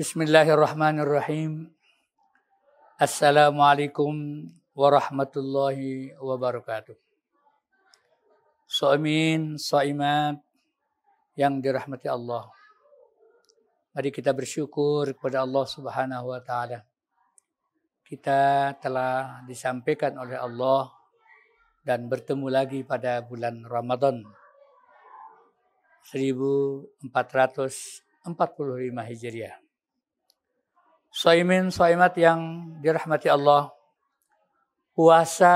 Bismillahirrahmanirrahim. Assalamualaikum warahmatullahi wabarakatuh. Shaimin, shaimat yang dirahmati Allah. Mari kita bersyukur kepada Allah Subhanahu wa taala. Kita telah disampaikan oleh Allah dan bertemu lagi pada bulan Ramadan 1445 Hijriah. Shaimin, shaimat yang dirahmati Allah. Puasa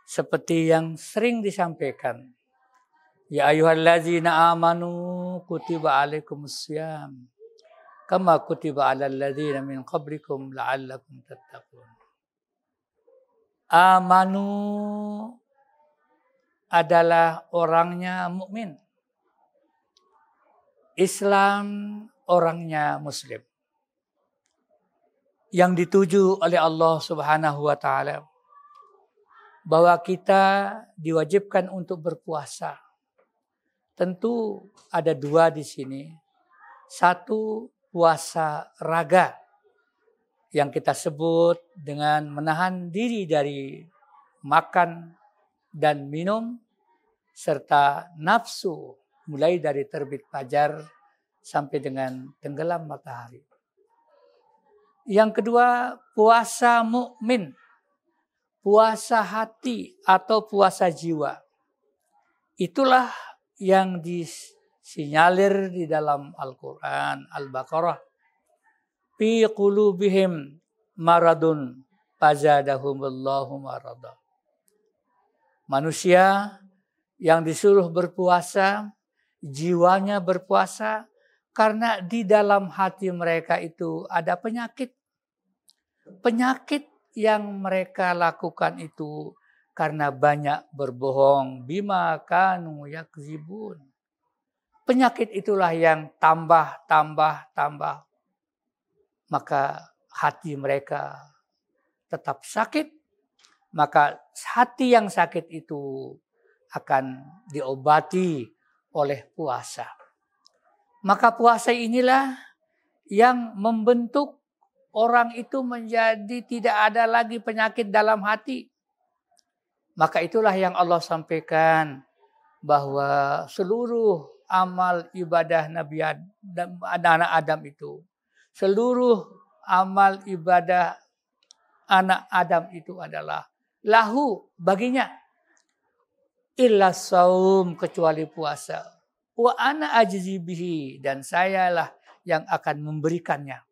seperti yang sering disampaikan. Ya ayyuhallazina amanu kutiba alaikumussyam kama kutiba alal ladzina min qablikum la'allakum tattaqun. Amanu adalah orangnya mukmin. Islam orangnya muslim. Yang dituju oleh Allah Subhanahu wa taala bahwa kita diwajibkan untuk berpuasa. Tentu ada dua di sini. Satu, puasa raga yang kita sebut dengan menahan diri dari makan dan minum serta nafsu mulai dari terbit fajar sampai dengan tenggelam matahari. Yang kedua, puasa mukmin, puasa hati atau puasa jiwa. Itulah yang disinyalir di dalam Al-Quran, Al-Baqarah. Fi qulubihim maradun fazadahumullahu marada. Manusia yang disuruh berpuasa, jiwanya berpuasa, karena di dalam hati mereka itu ada penyakit. Penyakit yang mereka lakukan itu karena banyak berbohong. Bima kanu yakzibun. Penyakit itulah yang tambah. Maka hati mereka tetap sakit. Maka hati yang sakit itu akan diobati oleh puasa. Maka puasa inilah yang membentuk orang itu menjadi tidak ada lagi penyakit dalam hati. Maka itulah yang Allah sampaikan bahwa seluruh amal ibadah Nabi anak Adam itu, seluruh amal ibadah anak Adam itu adalah lahu baginya, illa saum kecuali puasa. Wa ana ajzi bihi dan sayalah yang akan memberikannya.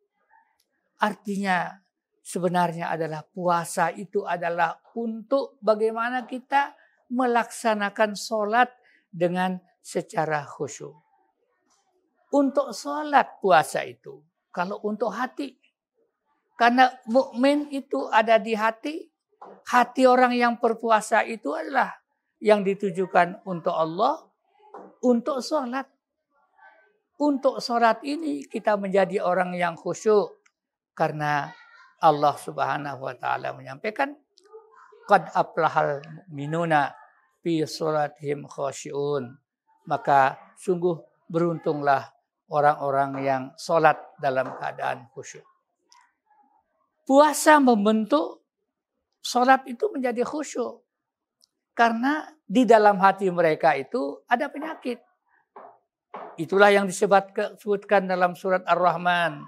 Artinya sebenarnya adalah puasa itu adalah untuk bagaimana kita melaksanakan sholat dengan secara khusyuk. Untuk sholat puasa itu, kalau untuk hati. Karena mukmin itu ada di hati. Hati orang yang berpuasa itu adalah yang ditujukan untuk Allah. Untuk sholat. Untuk sholat ini kita menjadi orang yang khusyuk. Karena Allah Subhanahu wa taala menyampaikan qad aflahal mu'minuna fi sholatihim khashi'un. Maka sungguh beruntunglah orang-orang yang sholat dalam keadaan khusyuk. Puasa membentuk sholat itu menjadi khusyuk. Karena di dalam hati mereka itu ada penyakit. Itulah yang disebutkan dalam surat Ar-Rahman.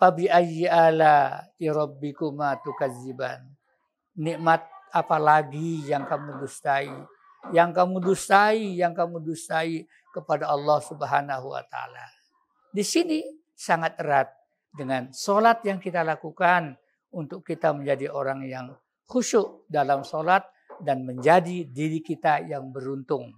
Fabi ayyi ala rabbikuma tukazziban. Nikmat apa lagi yang kamu dustai? Yang kamu dustai kepada Allah Subhanahu wa taala. Di sini sangat erat dengan sholat yang kita lakukan untuk kita menjadi orang yang khusyuk dalam sholat dan menjadi diri kita yang beruntung.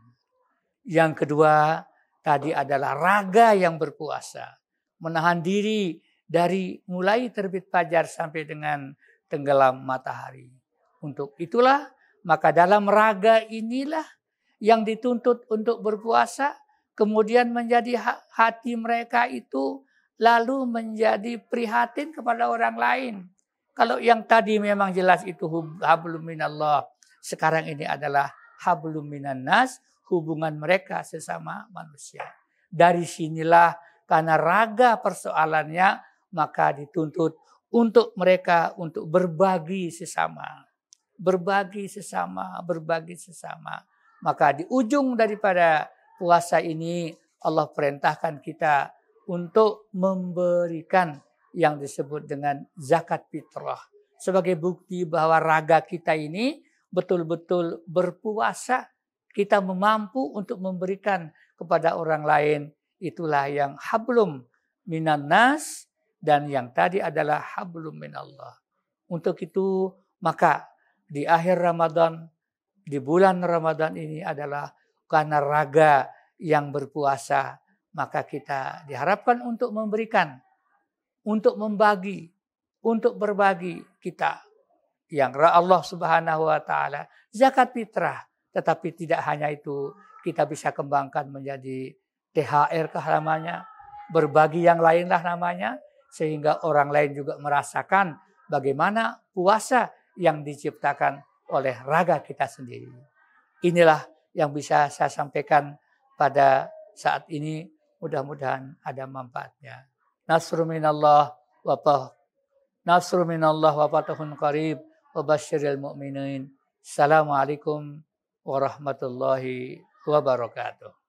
Yang kedua tadi adalah raga yang berpuasa. Menahan diri dari mulai terbit fajar sampai dengan tenggelam matahari. Untuk itulah maka dalam raga inilah yang dituntut untuk berpuasa. Kemudian menjadi hati mereka itu lalu menjadi prihatin kepada orang lain. Kalau yang tadi memang jelas itu hablum minallah. Sekarang ini adalah hablum minan nas, hubungan mereka sesama manusia. Dari sinilah karena raga persoalannya, maka dituntut untuk mereka untuk berbagi sesama. Berbagi sesama, berbagi sesama. Maka di ujung daripada puasa ini Allah perintahkan kita untuk memberikan yang disebut dengan zakat fitrah. Sebagai bukti bahwa raga kita ini betul-betul berpuasa. Kita mampu untuk memberikan kepada orang lain. Itulah yang hablum minan nas. Dan yang tadi adalah hablum minallah. Untuk itu maka di akhir Ramadan, di bulan Ramadan ini adalah karena raga yang berpuasa. Maka kita diharapkan untuk memberikan, untuk membagi, untuk berbagi kita. Yang Allah Subhanahu wa Ta'ala zakat fitrah. Tetapi tidak hanya itu, kita bisa kembangkan menjadi THR namanya, berbagi yang lainlah namanya. Sehingga orang lain juga merasakan bagaimana puasa yang diciptakan oleh raga kita sendiri. Inilah yang bisa saya sampaikan pada saat ini. Mudah-mudahan ada manfaatnya. Nasrun minallah wa fatahun qarib wa basyiril mu'minin. Assalamualaikum warahmatullahi wabarakatuh.